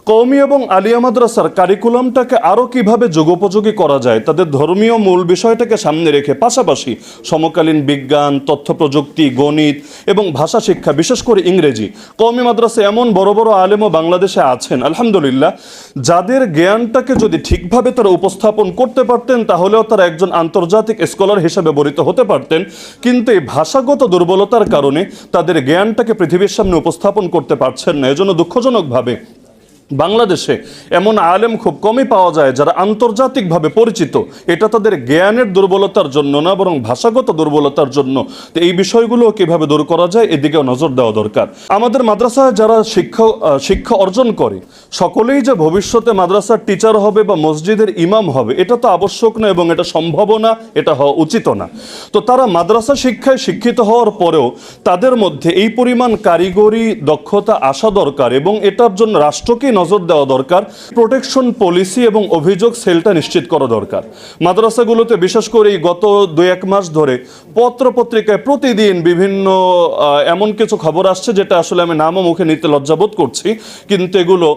কওমি এবং আলিয়া মাদ্রাসার কারিকুলামটাকে আরও কিভাবে যুগোপযোগী করা যায়, তাদের ধর্মীয় মূল বিষয়টাকে সামনে রেখে পাশাপাশি সমকালীন বিজ্ঞান, তথ্য প্রযুক্তি, গণিত এবং ভাষা শিক্ষা, বিশেষ করে ইংরেজি। কওমি মাদ্রাসা এমন বড় বড় আলেমও বাংলাদেশে আছেন আলহামদুলিল্লাহ, যাদের জ্ঞানটাকে যদি ঠিকভাবে তারা উপস্থাপন করতে পারতেন তাহলেও তারা একজন আন্তর্জাতিক স্কলার হিসেবে বরিত হতে পারতেন। কিন্তু এই ভাষাগত দুর্বলতার কারণে তাদের জ্ঞানটাকে পৃথিবীর সামনে উপস্থাপন করতে পারছেন না। এজন্য দুঃখজনকভাবে বাংলাদেশে এমন আলেম খুব কমই পাওয়া যায় যারা আন্তর্জাতিকভাবে পরিচিত। এটা তাদের জ্ঞানের দুর্বলতার জন্য না, বরং ভাষাগত দুর্বলতার জন্য। তো এই বিষয়গুলো কিভাবে দূর করা যায় এদিকেও নজর দেওয়া দরকার। আমাদের মাদ্রাসায় যারা শিক্ষা অর্জন করে সকলেই যে ভবিষ্যতে মাদ্রাসার টিচার হবে বা মসজিদের ইমাম হবে এটা তো আবশ্যক না এবং এটা সম্ভব না, এটা হওয়া উচিত না। তো তারা মাদ্রাসা শিক্ষায় শিক্ষিত হওয়ার পরেও তাদের মধ্যে এই পরিমাণ কারিগরি দক্ষতা আসা দরকার এবং এটার জন্য রাষ্ট্রকে নজর দেওয়া দরকার। প্রোটেকশন পলিসি এবং অভিযোগ সেলটা নিশ্চিত করা দরকার। মাদ্রাসাগুলোতে বিশেষ করে গত 2-1 মাস ধরে পত্রপত্রিকায় প্রতিদিন বিভিন্ন এমন কিছু খবর আসছে যেটা আসলে আমি নামও মুখে নিতে লজ্জাবোধ করছি, কিন্তু এগুলো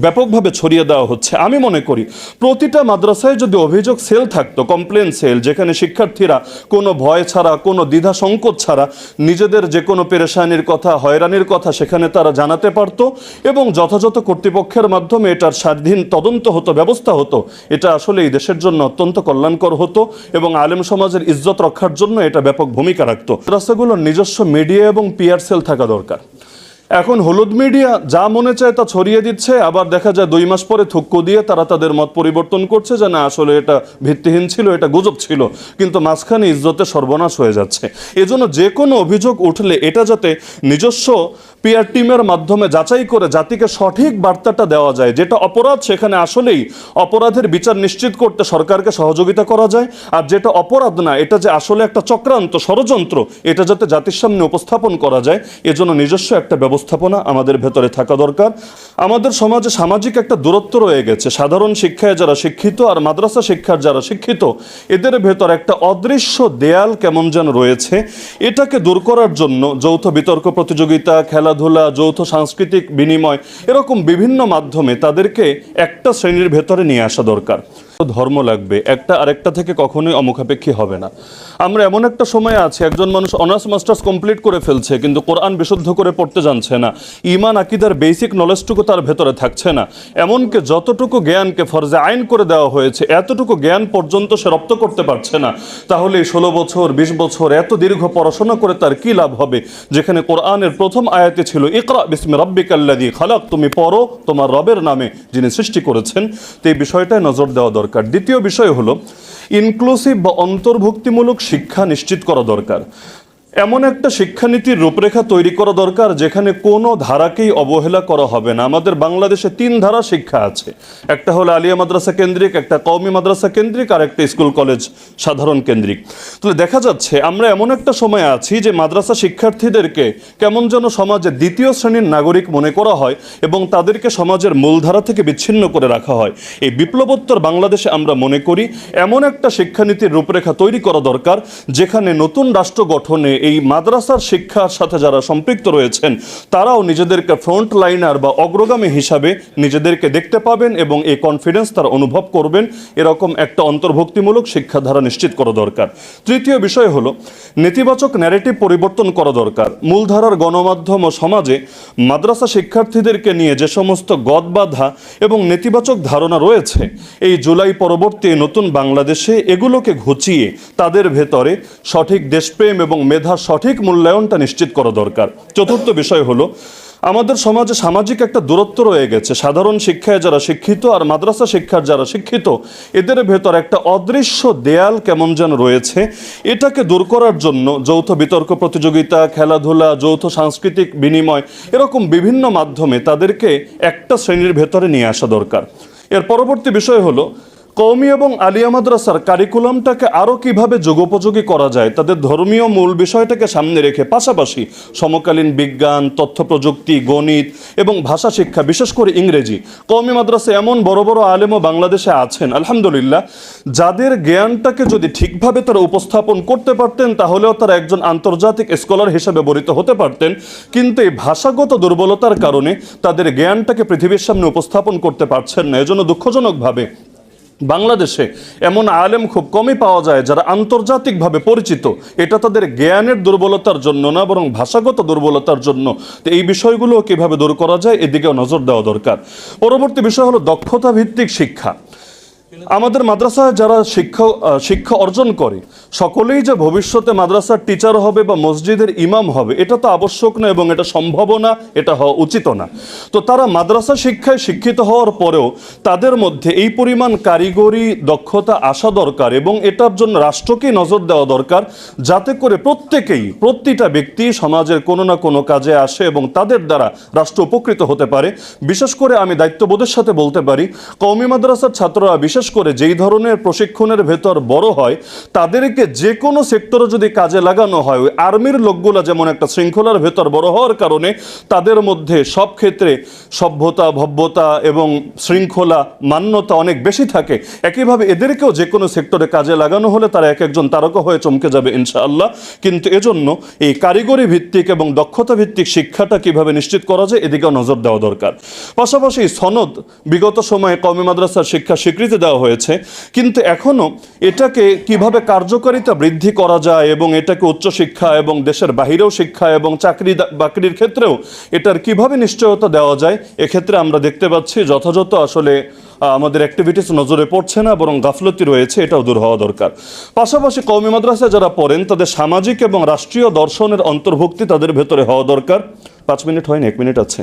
ব্যাপকভাবে ছড়িয়ে দেওয়া হচ্ছে। আমি মনে করি প্রতিটা মাদ্রাসায় যদি অভিযোগ সেল থাকতো, কমপ্লেন সেল, যেখানে শিক্ষার্থীরা কোনো ভয় ছাড়া, কোনো দ্বিধা সংকোচ ছাড়া নিজেদের যে কোনো পেরেশানির কথা, হয়রানির কথা সেখানে তারা জানাতে পারতো এবং যথাযথ কর্তৃপক্ষের মাধ্যমে এটার স্বাধীন তদন্ত হতো, ব্যবস্থা হতো, এটা আসলে এই দেশের জন্য অত্যন্ত কল্যাণকর হতো এবং আলেম সমাজের ইজ্জত রক্ষার জন্য এটা ব্যাপক ভূমিকা রাখতো। মাদ্রাসাগুলোর নিজস্ব মিডিয়া এবং পিআর সেল থাকা দরকার। এখন হলুদ মিডিয়া যা মনে চায় তা ছড়িয়ে দিচ্ছে, আবার দেখা যায় 2 মাস পরে থুক্কু দিয়ে তারা তাদের মত পরিবর্তন করছে যে না আসলে এটা ভিত্তিহীন ছিল, এটা গুজব ছিল, কিন্তু মাঝখানে ইজ্জতে সর্বনাশ হয়ে যাচ্ছে। এজন্য যে কোনো অভিযোগ উঠলে এটা যাতে নিজস্ব পিআর টিমের মাধ্যমে যাচাই করে জাতিকে সঠিক বার্তাটা দেওয়া যায়। যেটা অপরাধ সেখানে আসলেই অপরাধের বিচার নিশ্চিত করতে সরকারকে সহযোগিতা করা যায়, আর যেটা অপরাধ না, এটা যে আসলে একটা চক্রান্ত, ষড়যন্ত্র, এটা যাতে জাতির সামনে উপস্থাপন করা যায়, এজন্য নিজস্ব একটা ব্যবস্থাপনা আমাদের ভেতরে থাকা দরকার। আমাদের সমাজে সামাজিক একটা দূরত্ব রয়ে গেছে। সাধারণ শিক্ষায় যারা শিক্ষিত আর মাদ্রাসা শিক্ষার যারা শিক্ষিত, এদের ভেতর একটা অদৃশ্য দেয়াল কেমন যেন রয়েছে। এটাকে দূর করার জন্য যৌথ বিতর্ক প্রতিযোগিতা, খেলাধুলা, যৌথ সাংস্কৃতিক বিনিময়, এরকম বিভিন্ন মাধ্যমে তাদেরকে একটা শ্রেণীর ভেতরে নিয়ে আসা দরকার। ধর্ম লাগবে, একটা আরেকটা থেকে কখনোই অমুখাপেক্ষী হবে না। আমরা এমন একটা সময় আছে, একজন মানুষ অনার্স মাস্টার্স কমপ্লিট করে ফেলছে কিন্তু কোরআন বিশুদ্ধ করে পড়তে জানছে না, ঈমান আকীদার বেসিক নলেজটুকু তার ভেতরে থাকছে না, এমনকি যতটুকু জ্ঞানকে ফরজে আইন করে দেওয়া হয়েছে এতটুকু জ্ঞান পর্যন্ত সে রপ্ত করতে পারছে না, তাহলে 16 বছর 20 বছর এত দীর্ঘ পড়াশোনা করে তার কি লাভ হবে? যেখানে কোরআনের প্রথম আয়াতে ছিল ইকরা বিসমি রাব্বিকাল্লাযী খালাক, তুমি পড়ো তোমার রবের নামে যিনি সৃষ্টি করেছেন। তো এই বিষয়টায় নজর দেওয়া দরকার। দ্বিতীয় বিষয় হলো ইনক্লুসিভ বা অন্তর্ভুক্তিমূলক শিক্ষা নিশ্চিত করা দরকার। এমন একটা শিক্ষানীতির রূপরেখা তৈরি করা দরকার যেখানে কোনো ধারাকেই অবহেলা করা হবে না। আমাদের বাংলাদেশে 3 ধারা শিক্ষা আছে, একটা হলো আলিয়া মাদ্রাসা কেন্দ্রিক, একটা কওমি মাদ্রাসা কেন্দ্রিক, আর একটা স্কুল কলেজ সাধারণ কেন্দ্রিক। তাহলে দেখা যাচ্ছে আমরা এমন একটা সময় আছি যে মাদ্রাসা শিক্ষার্থীদেরকে কেমন যেন সমাজের 2য় শ্রেণীর নাগরিক মনে করা হয় এবং তাদেরকে সমাজের মূলধারা থেকে বিচ্ছিন্ন করে রাখা হয়। এই বিপ্লবোত্তর বাংলাদেশে আমরা মনে করি এমন একটা শিক্ষানীতির রূপরেখা তৈরি করা দরকার যেখানে নতুন রাষ্ট্র গঠনে এই মাদ্রাসার শিক্ষার সাথে যারা সম্পৃক্ত রয়েছেন তারাও নিজেদেরকে ফ্রন্ট লাইনার বা অগ্রগামী হিসাবে নিজেদেরকে দেখতে পাবেন এবং এই কনফিডেন্স তারা অনুভব করবেন। এরকম একটা অন্তর্ভুক্তিমূলক শিক্ষাধারা নিশ্চিত করা দরকার। তৃতীয় বিষয় হলো নেতিবাচক ন্যারেটিভ পরিবর্তন করা দরকার। মূলধারার গণমাধ্যম ও সমাজে মাদ্রাসা শিক্ষার্থীদেরকে নিয়ে যে সমস্ত গদবাধা এবং নেতিবাচক ধারণা রয়েছে, এই জুলাই পরবর্তী নতুন বাংলাদেশে এগুলোকে ঘুচিয়ে তাদের ভেতরে সঠিক দেশপ্রেম এবং মেধা সঠিক মূল্যায়নটা নিশ্চিত করা দরকার। চতুর্থ বিষয় হলো আমাদের সমাজে সামাজিক একটা দূরত্ব রয়ে গেছে। সাধারণ শিক্ষায় যারা শিক্ষিত আর মাদ্রাসা শিক্ষার যারা শিক্ষিত, এদের ভেতর একটা অদৃশ্য দেয়াল কেমন যেন রয়েছে। এটাকে দূর করার জন্য যৌথ বিতর্ক প্রতিযোগিতা, খেলাধুলা, যৌথ সাংস্কৃতিক বিনিময়, এরকম বিভিন্ন মাধ্যমে তাদেরকে একটা শ্রেণীর ভেতরে নিয়ে আসা দরকার। এর পরবর্তী বিষয় হলো কওমি এবং আলিয়া মাদ্রাসার কারিকুলামটাকে আরও কিভাবে যুগোপযোগী করা যায়, তাদের ধর্মীয় মূল বিষয়টাকে সামনে রেখে পাশাপাশি সমকালীন বিজ্ঞান, তথ্য প্রযুক্তি, গণিত এবং ভাষা শিক্ষা, বিশেষ করে ইংরেজি। কওমি মাদ্রাসা এমন বড় বড় আলেমও বাংলাদেশে আছেন আলহামদুলিল্লাহ, যাদের জ্ঞানটাকে যদি ঠিকভাবে তারা উপস্থাপন করতে পারতেন তাহলেও তারা একজন আন্তর্জাতিক স্কলার হিসেবে বরিত হতে পারতেন। কিন্তু এই ভাষাগত দুর্বলতার কারণে তাদের জ্ঞানটাকে পৃথিবীর সামনে উপস্থাপন করতে পারছেন না। এজন্য দুঃখজনকভাবে বাংলাদেশে এমন আলেম খুব কমই পাওয়া যায় যারা আন্তর্জাতিকভাবে পরিচিত। এটা তাদের জ্ঞানের দুর্বলতার জন্য না, বরং ভাষাগত দুর্বলতার জন্য। তো এই বিষয়গুলো কিভাবে দূর করা যায় এদিকেও নজর দেওয়া দরকার। পরবর্তী বিষয় হলো দক্ষতা ভিত্তিক শিক্ষা। আমাদের মাদ্রাসায় যারা শিক্ষা অর্জন করে সকলেই যে ভবিষ্যতে মাদ্রাসার টিচার হবে বা মসজিদের ইমাম হবে এটা তো আবশ্যক না, এবং এটা সম্ভব না, এটা হওয়া উচিত না। তো তারা মাদ্রাসা শিক্ষায় শিক্ষিত হওয়ার পরেও তাদের মধ্যে এই পরিমাণ কারিগরি দক্ষতা আসা দরকার, এবং এটার জন্য রাষ্ট্রকেই নজর দেওয়া দরকার, যাতে করে প্রতিটা ব্যক্তি সমাজের কোনো না কোনো কাজে আসে এবং তাদের দ্বারা রাষ্ট্র উপকৃত হতে পারে। বিশেষ করে আমি দায়িত্ববোধের সাথে বলতে পারি, কওমি মাদ্রাসার ছাত্ররা বিশেষ করে যেই ধরনের প্রশিক্ষণের ভেতর বড় হয় তাদেরকে যে কোনো সেক্টরে যদি কাজে লাগানো হয়, ওই আর্মির লোকগুলো যেমন একটা শৃঙ্খলার ভেতর বড় হওয়ার কারণে তাদের মধ্যে সব ক্ষেত্রে সভ্যতা, ভব্যতা এবং শৃঙ্খলা, মান্যতা অনেক বেশি থাকে, একইভাবে এদেরকেও যে কোনো সেক্টরে কাজে লাগানো হলে তারা এক একজন তারকা হয়ে চমকে যাবে ইনশাআল্লাহ। কিন্তু এজন্য এই কারিগরি ভিত্তিক এবং দক্ষতা ভিত্তিক শিক্ষাটা কিভাবে নিশ্চিত করা যায় এদিকেও নজর দেওয়া দরকার। পাশাপাশি সনদ বিগত সময়ে কওমি মাদ্রাসার শিক্ষা স্বীকৃতি দেওয়া হয়েছে, কিন্তু এখনো এটাকে কিভাবে কার্যকারিতা বৃদ্ধি করা যায় এবং এটাকে উচ্চশিক্ষা এবং দেশের বাহিরেও শিক্ষা এবং চাকরি বাকরির ক্ষেত্রেও এটার কিভাবে নিশ্চয়তা দেওয়া যায়, এক্ষেত্রে আমরা দেখতে পাচ্ছি যথাযথ আসলে আমাদের অ্যাক্টিভিটিস নজরে পড়ছে না, বরং গাফলতি রয়েছে, এটাও দূর হওয়া দরকার। পাশাপাশি কওমি মাদ্রাসায় যারা পড়েন তাদের সামাজিক এবং রাষ্ট্রীয় দর্শনের অন্তর্ভুক্তি তাদের ভেতরে হওয়া দরকার। 5 মিনিট হয়নি, 1 মিনিট আছে।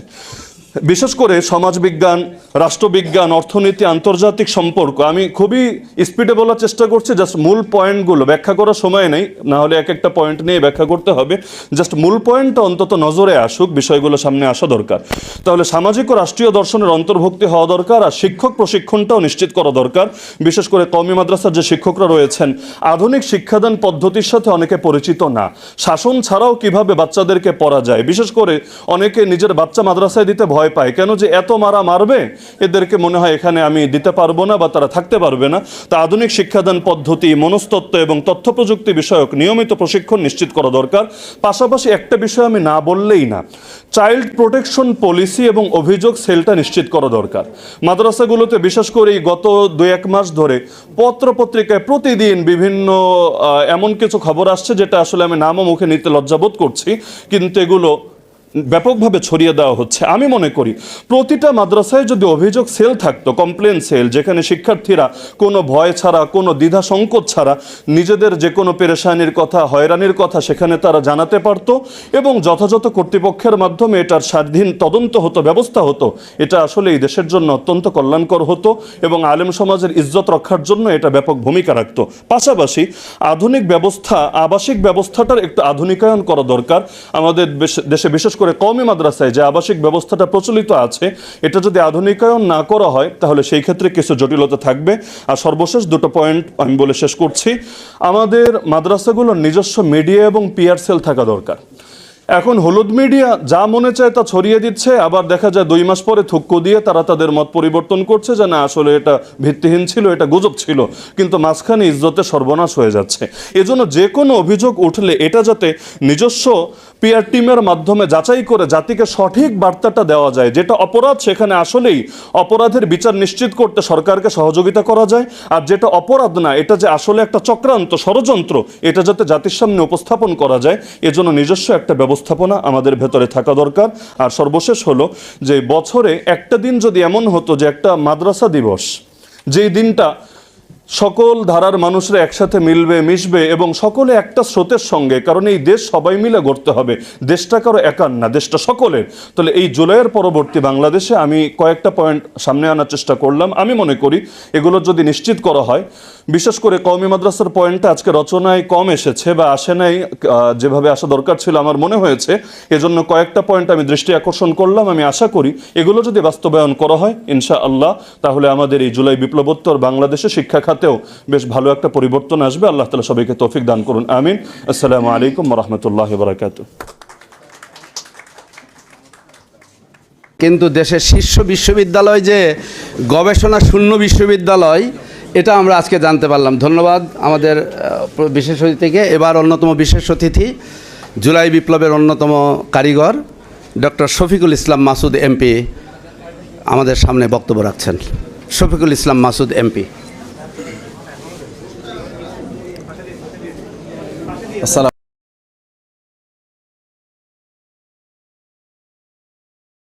বিশেষ করে সমাজবিজ্ঞান, রাষ্ট্রবিজ্ঞান, অর্থনীতি, আন্তর্জাতিক সম্পর্ক, আমি খুবই স্পিডে বলার চেষ্টা করছি, জাস্ট মূল পয়েন্টগুলো, ব্যাখ্যা করার সময় নেই, না হলে এক একটা পয়েন্ট নিয়ে ব্যাখ্যা করতে হবে। জাস্ট মূল পয়েন্টটা অন্তত নজরে আসুক, বিষয়গুলো সামনে আসা দরকার। তাহলে সামাজিক ও রাষ্ট্রীয় দর্শনের অন্তর্ভুক্তি হওয়া দরকার, আর শিক্ষক প্রশিক্ষণটাও নিশ্চিত করা দরকার। বিশেষ করে কওমি মাদ্রাসার যে শিক্ষকরা রয়েছেন আধুনিক শিক্ষাদান পদ্ধতির সাথে অনেকে পরিচিত না। শাসন ছাড়াও কিভাবে বাচ্চাদেরকে পড়া যায়, বিশেষ করে অনেকে নিজের বাচ্চা মাদ্রাসায় দিতে ভয় পায়, কেন যে এত মারবে, এদেরকে মনে হয় এখানে আমি দিতে পারবো না বা তারা থাকতে পারবে না। তা আধুনিক শিক্ষাদান পদ্ধতি, মনস্তত্ত্ব এবং তথ্য প্রযুক্তি বিষয়ক নিয়মিত প্রশিক্ষণ নিশ্চিত করা দরকার। পাশাপাশি একটা বিষয় আমি না বললেই না, চাইল্ড প্রোটেকশন পলিসি এবং অভিযোগ সেলটা নিশ্চিত করা দরকার। মাদ্রাসাগুলোতে বিশেষ করে গত 2-1 মাস ধরে পত্রপত্রিকায় প্রতিদিন বিভিন্ন এমন কিছু খবর আসছে যেটা আসলে আমি নামও মুখে নিতে লজ্জাবোধ করছি, কিন্তু এগুলো ব্যাপকভাবে ছড়িয়ে দেওয়া হচ্ছে। আমি মনে করি প্রতিটা মাদ্রাসায় যদি অভিযোগ সেল থাকতো, কমপ্লেন সেল, যেখানে শিক্ষার্থীরা কোনো ভয় ছাড়া, কোনো দ্বিধা সংকোচ ছাড়া নিজেদের যে কোনো পেরেশানির কথা, হয়রানির কথা সেখানে তারা জানাতে পারতো এবং যথাযথ কর্তৃপক্ষের মাধ্যমে এটার স্বাধীন তদন্ত হতো, ব্যবস্থা হতো, এটা আসলে এই দেশের জন্য অত্যন্ত কল্যাণকর হতো এবং আলেম সমাজের ইজ্জত রক্ষার জন্য এটা ব্যাপক ভূমিকা রাখতো। পাশাপাশি আধুনিক ব্যবস্থা, আবাসিক ব্যবস্থাটার একটু আধুনিকায়ন করা দরকার। আমাদের দেশে বিশেষ করে কওমি মাদ্রাসায় যে আবাসিক ব্যবস্থাটা প্রচলিত আছে এটা যদি আধুনিকায়ন না করা হয় তাহলে সেই ক্ষেত্রে কিছু জটিলতা থাকবে। আর সর্বশেষ 2টো পয়েন্ট আমি বলে শেষ করছি। আমাদের মাদ্রাসাগুলোর নিজস্ব মিডিয়া এবং পিআর সেল থাকা দরকার। এখন হলুদ মিডিয়া যা মনে চায় তা ছড়িয়ে দিচ্ছে, আবার দেখা যায় 2 মাস পরে থুক্কু দিয়ে তারা তাদের মত পরিবর্তন করছে যে না আসলে এটা ভিত্তিহীন ছিল, এটা গুজব ছিল, কিন্তু মাঝখানে ইজ্জতের সর্বনাশ হয়ে যাচ্ছে। এজন্য যে কোনো অভিযোগ উঠলে এটা যাতে নিজস্ব পিআর টিমের মাধ্যমে যাচাই করে জাতিকে সঠিক বার্তাটা দেওয়া যায়, যেটা অপরাধ সেখানে আসলেই অপরাধের বিচার নিশ্চিত করতে সরকারকে সহযোগিতা করা যায়, আর যেটা অপরাধ না এটা যে আসলে একটা চক্রান্ত, ষড়যন্ত্র, এটা যাতে জাতির সামনে উপস্থাপন করা যায়, এজন্য নিজস্ব একটা ব্যবস্থাপনা আমাদের ভেতরে থাকা দরকার। আর সর্বশেষ হলো যে বছরে একটা দিন যদি এমন হতো যে একটা মাদ্রাসা দিবস, যেই দিনটা সকল ধারার মানুষরা একসাথে মিলবে, মিশবে এবং সকলে একটা স্রোতের সঙ্গে, কারণ এই দেশ সবাই মিলে গড়তে হবে। দেশটা কারো একার না, দেশটা সকলের। তাহলে এই জুলাইয়ের পরবর্তী বাংলাদেশে আমি কয়েকটা পয়েন্ট সামনে আনার চেষ্টা করলাম। আমি মনে করি এগুলো যদি নিশ্চিত করা হয়, বিশেষ করে কওমি মাদ্রাসার পয়েন্টটা আজকে রচনায় কম এসেছে বা আসে নাই যেভাবে আসা দরকার ছিল আমার মনে হয়েছে, এজন্য কয়েকটা পয়েন্ট আমি দৃষ্টি আকর্ষণ করলাম। আমি আশা করি এগুলো যদি বাস্তবায়ন করা হয় ইনশাআল্লাহ, তাহলে আমাদের এই জুলাই বিপ্লবোত্তর বাংলাদেশে শিক্ষা খাতেও বেশ ভালো একটা পরিবর্তন আসবে। আল্লাহ তাআলা সবাইকে তৌফিক দান করুন, আমিন। আসসালামু আলাইকুম ওয়া রাহমাতুল্লাহি ওয়া বারাকাতুহু। কিন্তু দেশের শীর্ষ বিশ্ববিদ্যালয় যে গবেষণা শূন্য বিশ্ববিদ্যালয়, এটা আমরা আজকে জানতে পারলাম। ধন্যবাদ আমাদের বিশেষ অতিথিকে। এবার অন্যতম বিশেষ অতিথি জুলাই বিপ্লবের অন্যতম কারিগর ডক্টর শফিকুল ইসলাম মাসুদ এমপি আমাদের সামনে বক্তব্য রাখছেন। শফিকুল ইসলাম মাসুদ এমপি। আসসালাম।